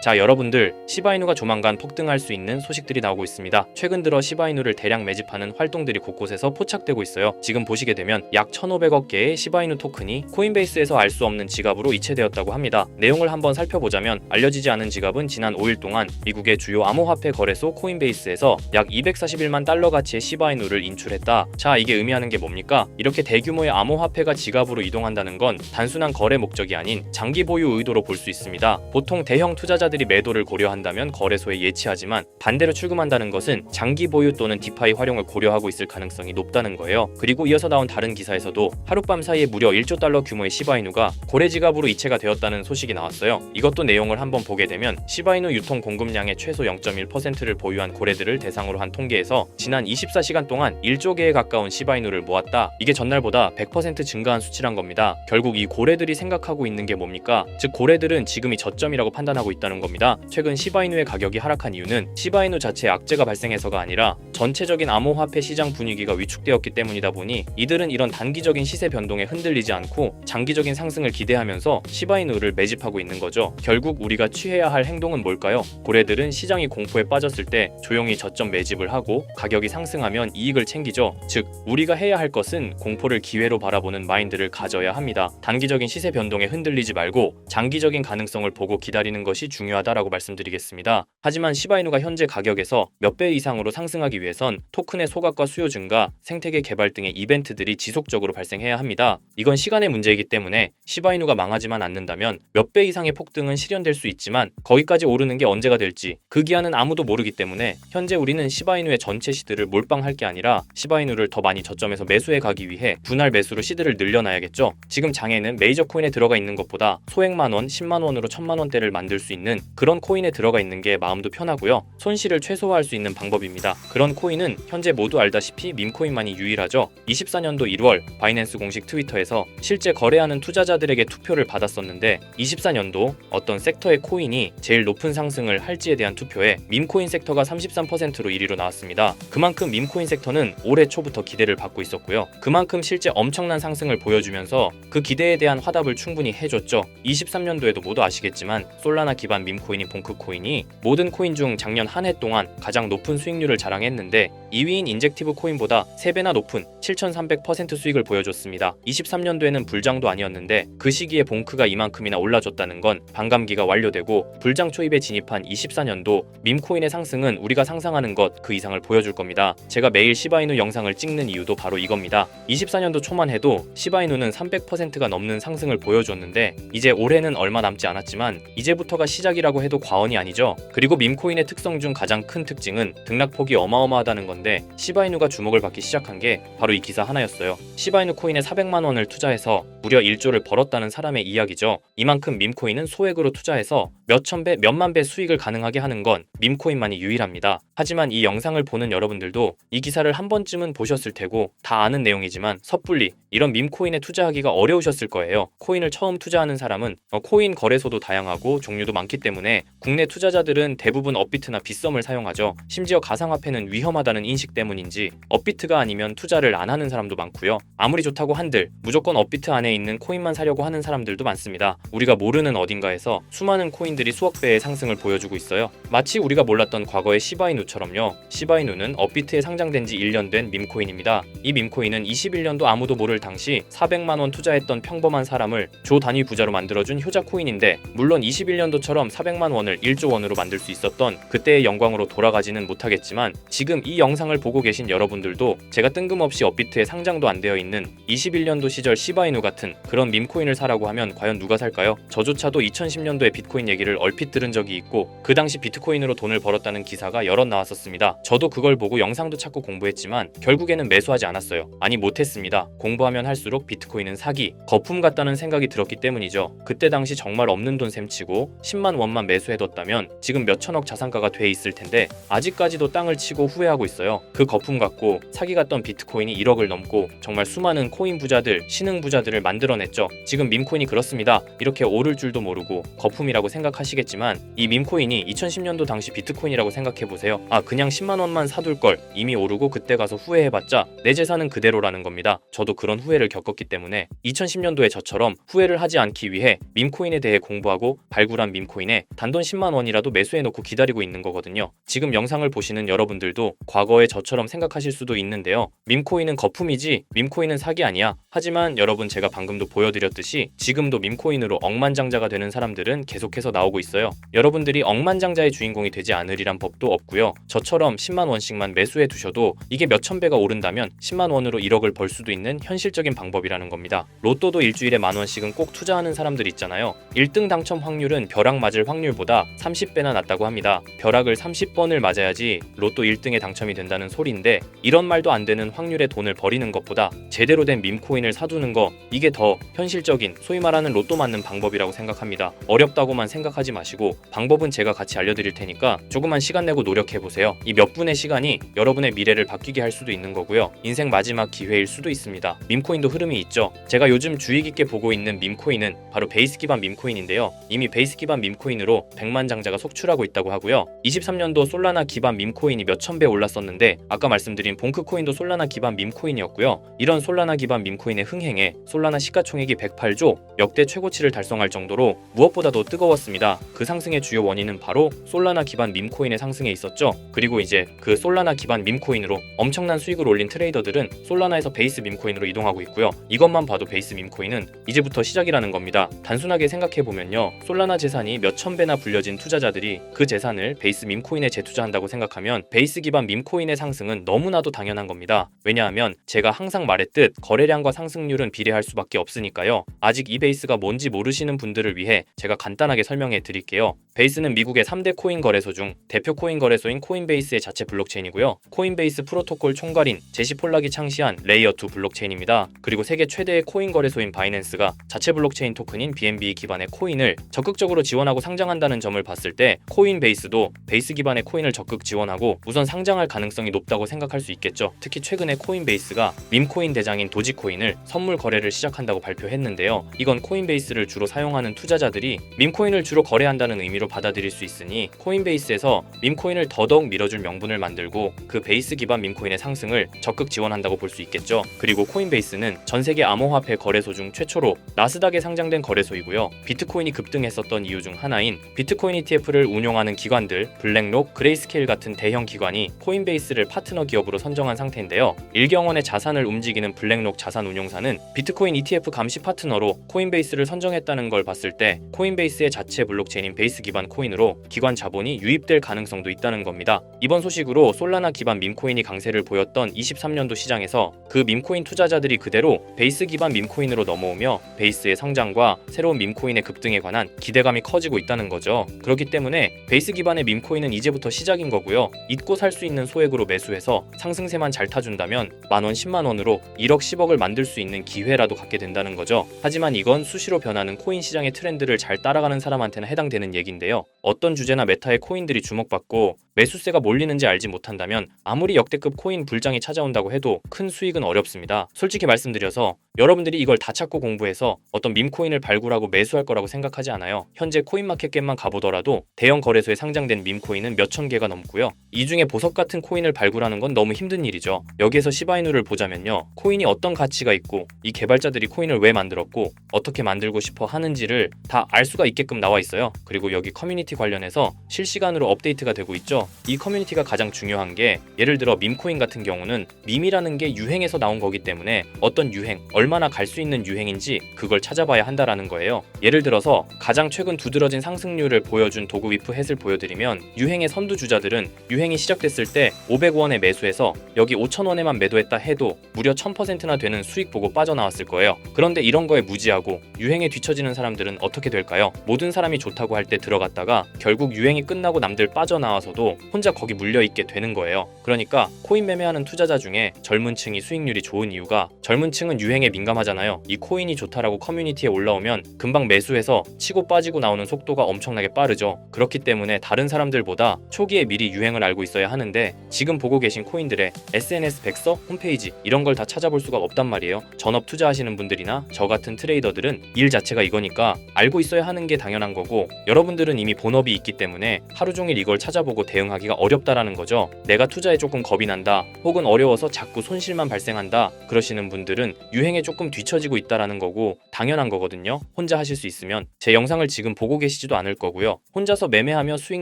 자, 여러분들, 시바이누가 조만간 폭등할 수 있는 소식들이 나오고 있습니다. 최근 들어 시바이누를 대량 매집하는 활동들이 곳곳에서 포착되고 있어요. 지금 보시게 되면 약 1,500억 개의 시바이누 토큰이 코인베이스에서 알 수 없는 지갑으로 이체되었다고 합니다. 내용을 한번 살펴보자면 알려지지 않은 지갑은 지난 5일 동안 미국의 주요 암호화폐 거래소 코인베이스에서 약 241만 달러 가치의 시바이누를 인출했다. 자, 이게 의미하는 게 뭡니까? 이렇게 대규모의 암호화폐가 지갑으로 이동한다는 건 단순한 거래 목적이 아닌 장기 보유 의도로 볼 수 있습니다. 보통 대형 투자자들이 매도를 고려한다면 거래소에 예치하지만 반대로 출금한다는 것은 장기 보유 또는 디파이 활용을 고려하고 있을 가능성이 높다는 거예요. 그리고 이어서 나온 다른 기사에서도 하룻밤 사이에 무려 1조 달러 규모의 시바이누가 고래 지갑으로 이체가 되었다는 소식이 나왔어요. 이것도 내용을 한번 보게 되면 시바이누 유통 공급량의 최소 0.1%를 보유한 고래들을 대상으로 한 통계에서 지난 24시간 동안 1조 개에 가까운 시바이누를 모았다. 이게 전날보다 100% 증가한 수치란 겁니다. 결국 이 고래들이 생각하고 있는 게 뭡니까? 즉 고래들은 지금이 저점이라고 판단하고 있다는 겁니다. 최근 시바이누의 가격이 하락한 이유는 시바이누 자체에 악재가 발생해서가 아니라 전체적인 암호화폐 시장 분위기가 위축되었기 때문이다 보니 이들은 이런 단기적인 시세 변동에 흔들리지 않고 장기적인 상승을 기대하면서 시바이누를 매집하고 있는 거죠. 결국 우리가 취해야 할 행동은 뭘까요? 고래들은 시장이 공포에 빠졌을 때 조용히 저점 매집을 하고 가격이 상승하면 이익을 챙기죠. 즉 우리가 해야 할 것은 공포를 기회로 바라보는 마인드를 가져야 합니다. 단기적인 시세 변동에 흔들리지 말고 장기적인 가능성을 보고 기다리는 것이 중요하다라고 말씀드리겠습니다. 하지만 시바이누가 현재 가격에서 몇 배 이상으로 상승하기 위해선 토큰의 소각과 수요 증가, 생태계 개발 등의 이벤트들이 지속적으로 발생해야 합니다. 이건 시간의 문제이기 때문에 시바이누가 망하지만 않는다면 몇 배 이상의 폭등은 실현될 수 있지만 거기까지 오르는 게 언제가 될지 그 기한은 아무도 모르기 때문에 현재 우리는 시바이누의 전체 시드를 몰빵할 게 아니라 시바이누를 더 많이 저점에서 매수해 가기 위해 분할 매수로 시드를 늘려놔야겠죠. 지금 장에는 메이저 코인에 들어가 있는 것보다 소액만 원, 10만 원으로 1,000만 원대를 만들 수 있는 그런 코인에 들어가 있는 게 마음도 편하고요. 손실을 최소화할 수 있는 방법입니다. 그런 코인은 현재 모두 알다시피 밈코인만이 유일하죠. 24년도 1월 바이낸스 공식 트위터에서 실제 거래하는 투자자들에게 투표를 받았었는데 24년도 어떤 섹터의 코인이 제일 높은 상승을 할지에 대한 투표에 밈코인 섹터가 33%로 1위로 나왔습니다. 그만큼 밈코인 섹터는 올해 초부터 기대를 받고 있었고요. 그만큼 실제 엄청난 상승을 보여주면서 그 기대에 대한 화답을 충분히 해줬죠. 23년도에도 모두 아시겠지만 솔라나 기반 밈코인인 봉크코인이 모든 코인 중 작년 한 해 동안 가장 높은 수익률을 자랑했는데 2위인 인젝티브 코인보다 3배나 높은 7,300% 수익을 보여줬습니다. 23년도에는 불장도 아니었는데 그 시기에 봉크가 이만큼이나 올라줬다는 건 반감기가 완료되고 불장 초입에 진입한 24년도 밈코인의 상승은 우리가 상상하는 것 그 이상을 보여줄 겁니다. 제가 매일 시바이누 영상을 찍는 이유도 바로 이겁니다. 24년도 초만 해도 시바이누는 300%가 넘는 상승을 보여줬는데 이제 올해는 얼마 남지 않았지만 이제부터가 시작이라고 해도 과언이 아니죠. 그리고 밈코인의 특성 중 가장 큰 특징은 등락폭이 어마어마하다는 건데 시바이누가 주목을 받기 시작한 게 바로 이 기사 하나였어요. 시바이누 코인에 400만 원을 투자해서 무려 1조를 벌었다는 사람의 이야기죠. 이만큼 밈코인은 소액으로 투자해서 몇천 배, 몇만 배 수익을 가능하게 하는 건 밈코인만이 유일합니다. 하지만 이 영상을 보는 여러분들도 이 기사를 한 번쯤은 보셨을 테고 다 아는 내용이지만 섣불리 이런 밈코인에 투자하기가 어려우셨을 거예요. 코인을 처음 투자하는 사람은 코인 거래소도 다양하고 종류도 많기 때문에 국내 투자자들은 대부분 업비트나 빗썸을 사용하죠. 심지어 가상화폐는 위험하다는 인식 때문인지 업비트가 아니면 투자를 안 하는 사람도 많고요. 아무리 좋다고 한들 무조건 업비트 안에 있는 코인만 사려고 하는 사람들도 많습니다. 우리가 모르는 어딘가에서 수많은 코인들이 수억 배의 상승을 보여주고 있어요. 마치 우리가 몰랐던 과거의 시바이누처럼요. 시바이누는 업비트에 상장된 지 1년 된 밈코인입니다. 이 밈코인은 21년도 아무도 모를 당시 400만 원 투자했던 평범한 사람을 조 단위 부자로 만들어준 효자 코인인데 물론 21년도처럼 400만 원을 1조 원으로 만들 수 있었던 그때의 영광으로 돌아가지는 못하겠지만 지금 이 영상을 보고 계신 여러분들도 제가 뜬금없이 업비트에 상장도 안 되어 있는 21년도 시절 시바이누 같은 그런 밈코인을 사라고 하면 과연 누가 살까요? 저조차도 2010년도에 비트코인 얘기를 얼핏 들은 적이 있고 그 당시 비트코인으로 돈을 벌었다는 기사가 여럿 나왔었습니다. 저도 그걸 보고 영상도 찾고 공부했지만 결국에는 매수하지 않았어요. 아니 못했습니다. 공부하면 할수록 비트코인은 사기, 거품 같다는 생각이 들었기 때문이죠. 그때 당시 정말 없는 돈 셈치고 10만 원만 매수해뒀다면 지금 몇천억 자산가가 돼 있을 텐데 아직까지도 땅을 치고 후회하고 있어요. 그 거품 갖고 사기 같던 비트코인이 1억을 넘고 정말 수많은 코인 부자들, 신흥 부자들을 만들어냈죠. 지금 밈코인이 그렇습니다. 이렇게 오를 줄도 모르고 거품이라고 생각하시겠지만 이 밈코인이 2010년도 당시 비트코인이라고 생각해보세요. 아 그냥 10만 원만 사둘 걸 이미 오르고 그때 가서 후회해봤자 내 재산은 그대로라는 겁니다. 저도 그런 후회를 겪었기 때문에 2010년도에 저처럼 후회를 하지 않기 위해 밈코인에 대해 공부하고 발굴한 밈코인에 밈코인에 단돈 10만 원이라도 매수해놓고 기다리고 있는 거거든요. 지금 영상을 보시는 여러분들도 과거의 저처럼 생각하실 수도 있는데요. 밈코인은 거품이지 밈코인은 사기 아니야. 하지만 여러분, 제가 방금도 보여드렸듯이 지금도 밈코인으로 억만장자가 되는 사람들은 계속해서 나오고 있어요. 여러분들이 억만장자의 주인공이 되지 않으리란 법도 없고요. 저처럼 10만 원씩만 매수해 두셔도 이게 몇천 배가 오른다면 10만 원으로 1억을 벌 수도 있는 현실적인 방법이라는 겁니다. 로또도 일주일에 만 원씩은 꼭 투자하는 사람들 있잖아요. 1등 당첨 확률은 벼락 맞을 확률보다 30배나 낮다고 합니다. 벼락을 30번을 맞아야지 로또 1등에 당첨이 된다는 소리인데, 이런 말도 안 되는 확률에 돈을 버리는 것보다 제대로 된 밈코인을 사두는 거, 이게 더 현실적인, 소위 말하는 로또 맞는 방법이라고 생각합니다. 어렵다고만 생각하지 마시고 방법은 제가 같이 알려드릴 테니까 조금만 시간 내고 노력해보세요. 이 몇 분의 시간이 여러분의 미래를 바뀌게 할 수도 있는 거고요. 인생 마지막 기회일 수도 있습니다. 밈코인도 흐름이 있죠. 제가 요즘 주의 깊게 보고 있는 밈코인은 바로 베이스 기반 밈코인인데요. 이미 베이스 기반 밈코인으로 100만 장자가 속출하고 있다고 하고요. 23년도 솔라나 기반 밈코인이 몇천 배 올랐었는데, 아까 말씀드린 봉크코인도 솔라나 기반 밈코인이었고요. 이런 솔라나 기반 밈코인의 흥행에 솔라나 시가총액이 108조, 역대 최고치를 달성할 정도로 무엇보다도 뜨거웠습니다. 그 상승의 주요 원인은 바로 솔라나 기반 밈코인의 상승에 있었죠. 그리고 이제 그 솔라나 기반 밈코인으로 엄청난 수익을 올린 트레이더들은 솔라나에서 베이스 밈코인으로 이동하고 있고요. 이것만 봐도 베이스 밈코인은 이제부터 시작이라는 겁니다. 단순하게 생각해보면요, 솔라나 재산이 몇천 배나 불려진 투자자들이 그 재산을 베이스 밈코인에 재투자한다고 생각하면 베이스 기반 밈코인의 상승은 너무나도 당연한 겁니다. 왜냐하면 제가 항상 말했듯 거래량과 상승률은 비례할 수밖에 없으니까요. 아직 이 베이스가 뭔지 모르시는 분들을 위해 제가 간단하게 설명해 드릴게요. 베이스는 미국의 3대 코인 거래소 중 대표 코인 거래소인 코인베이스의 자체 블록체인이고요. 코인베이스 프로토콜 총괄인 제시 폴락이 창시한 레이어2 블록체인입니다. 그리고 세계 최대의 코인 거래소인 바이낸스가 자체 블록체인 토큰인 BNB 기반의 코인을 적극적으로 지원하고 상장한다는 점을 봤을 때 코인베이스도 베이스 기반의 코인을 적극 지원하고 우선 상장할 가능성이 높다고 생각할 수 있겠죠. 특히 최근에 코인베이스가 밈코인 대장인 도지코인을 선물 거래를 시작한다고 발표했는데요. 이건 코인베이스를 주로 사용하는 투자자들이 밈코인을 주로 거래한다는 의미로 받아들일 수 있으니 코인베이스에서 밈코인을 더더욱 밀어줄 명분을 만들고 그 베이스 기반 밈코인의 상승을 적극 지원한다고 볼 수 있겠죠. 그리고 코인베이스는 전 세계 암호화폐 거래소 중 최초로 나스닥에 상장된 거래소이고요. 비트코인이 급등했었던 이유 중 하나인 비트코인 ETF를 운용하는 기관들 블랙록, 그레이스케일 같은 대형 기관이 코인베이스를 파트너 기업으로 선정한 상태인데요. 일경원의 자산을 움직이는 블랙록 자산운용사는 비트코인 ETF 감시 파트너로 코인베이스를 선정했다는 걸 봤을 때 코인베이스의 자체 블록체인인 베이스 기반 코인으로 기관 자본이 유입될 가능성도 있다는 겁니다. 이번 소식으로 솔라나 기반 밈코인이 강세를 보였던 23년도 시장에서 그 밈코인 투자자들이 그대로 베이스 기반 밈코인으로 넘어오며 베이스의 성장과 새로운 밈코인의 급등에 관한 기대감이 커지고 있다는 거죠. 그렇기 때문에 베이스 기반의 밈코인은 이제부터 시작인 거고요. 잊고 살 수 있는 소액으로 매수해서 상승세만 잘 타준다면 만원 10만원으로 1억 10억을 만들 수 있는 기회라도 갖게 된다는 거죠. 하지만 이건 수시로 변하는 코인 시장의 트렌드를 잘 따라가는 사람한테는 해당되는 얘기인데요. 어떤 주제나 메타의 코인들이 주목받고 매수세가 몰리는지 알지 못한다면 아무리 역대급 코인 불장이 찾아온다고 해도 큰 수익은 어렵습니다. 솔직히 말씀드려서 여러분들이 이걸 다 찾고 공부해서 어떤 밈코인을 발굴하고 매수할 거라고 생각하지 않아요. 현재 코인마켓겟만 가보더라도 대형 거래소에 상장된 밈코인은 몇천 개가 넘고요. 이 중에 보석 같은 코인을 발굴하는 건 너무 힘든 일이죠. 여기에서 시바이누를 보자면요, 코인이 어떤 가치가 있고 이 개발자들이 코인을 왜 만들었고 어떻게 만들고 싶어 하는지를 다 알 수가 있게끔 나와 있어요. 그리고 여기 커뮤니티 관련해서 실시간으로 업데이트가 되고 있죠. 이 커뮤니티가 가장 중요한 게, 예를 들어 밈코인 같은 경우는 밈이라는 게 유행에서 나온 거기 때문에 어떤 유행, 얼마나 갈 수 있는 유행인지 그걸 찾아봐야 한다라는 거예요. 예를 들어서 가장 최근 두드러진 상승률을 보여준 도그위프 햇을 보여드리면, 유행의 선두주자들은 유행이 시작됐을 때 500원에 매수해서 여기 5,000원에만 매도했다 해도 무려 1000%나 되는 수익 보고 빠져나왔을 거예요. 그런데 이런 거에 무지하고 유행에 뒤처지는 사람들은 어떻게 될까요? 모든 사람이 좋다고 할 때 들어갔다가 결국 유행이 끝나고 남들 빠져나와서도 혼자 거기 물려있게 되는 거예요. 그러니까 코인 매매하는 투자자 중에 젊은 층이 수익률이 좋은 이유가, 젊은 층은 유행에 민감하잖아요. 이 코인이 좋다라고 커뮤니티에 올라오면 금방 매수해서 치고 빠지고 나오는 속도가 엄청나게 빠르죠. 그렇기 때문에 다른 사람들보다 초기에 미리 유행을 알고 있어야 하는데, 지금 보고 계신 코인들의 SNS 백서, 홈페이지 이런 걸 다 찾아볼 수가 없단 말이에요. 전업 투자하시는 분들이나 저 같은 트레이더들은 일 자체가 이거니까 알고 있어야 하는 게 당연한 거고, 여러분들은 이미 본업이 있기 때문에 하루 종일 이걸 찾아보고 대응하기가 어렵다라는 거죠. 내가 투자에 조금 겁이 난다, 혹은 어려워서 자꾸 손실만 발생한다 그러시는 분들은 유행에 조금 뒤처지고 있다라는 거고 당연한 거거든요. 혼자 하실 수 있으면. 제 영상을 지금 보고 계시지 계시지도 않을 거고요. 혼자서 매매하며 수익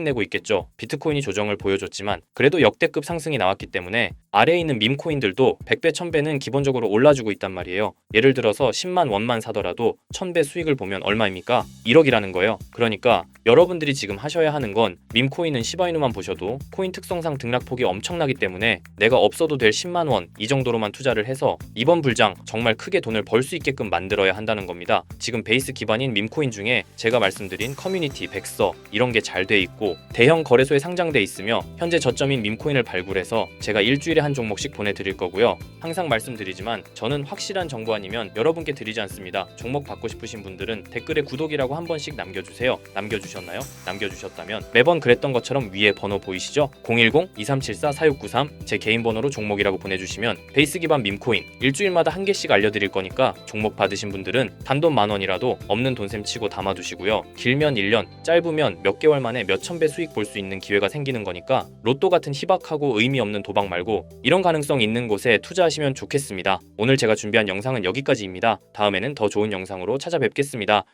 내고 있겠죠. 비트코인이 조정을 보여줬지만 그래도 역대급 상승이 나왔기 때문에 아래에 있는 밈코인들도 100배, 1000배는 기본적으로 올라주고 있단 말이에요. 예를 들어서 10만 원만 사더라도 1000배 수익을 보면 얼마입니까? 1억이라는 거예요. 그러니까 여러분들이 지금 하셔야 하는 건 밈코인은 시바이누만 보셔도 코인 특성상 등락폭이 엄청나기 때문에 내가 없어도 될 10만 원 이 정도로만 투자를 해서 이번 불장 정말 크게 돈을 벌 수 있게끔 만들어야 한다는 겁니다. 지금 베이스 기반인 밈코인 중에 제가 말씀드린 커뮤니티, 백서 이런 게 잘 돼 있고 대형 거래소에 상장돼 있으며 현재 저점인 밈코인을 발굴해서 제가 일주일에 한 종목씩 보내드릴 거고요. 항상 말씀드리지만 저는 확실한 정보 아니면 여러분께 드리지 않습니다. 종목 받고 싶으신 분들은 댓글에 구독이라고 한 번씩 남겨주세요. 남겨주셨나요? 남겨주셨다면 매번 그랬던 것처럼 위에 번호 보이시죠? 010-2374-4693 제 개인 번호로 종목이라고 보내주시면 베이스 기반 밈코인 일주일마다 한 개씩 알려드릴 거니까 종목 받으신 분들은 단돈 10,000원이라도 없는 돈셈 치고 담아두시고요. 길면 1년, 짧으면 몇 개월 만에 몇천 배 수익 볼 수 있는 기회가 생기는 거니까 로또 같은 희박하고 의미 없는 도박 말고 이런 가능성 있는 곳에 투자하시면 좋겠습니다. 오늘 제가 준비한 영상은 여기까지입니다. 다음에는 더 좋은 영상으로 찾아뵙겠습니다.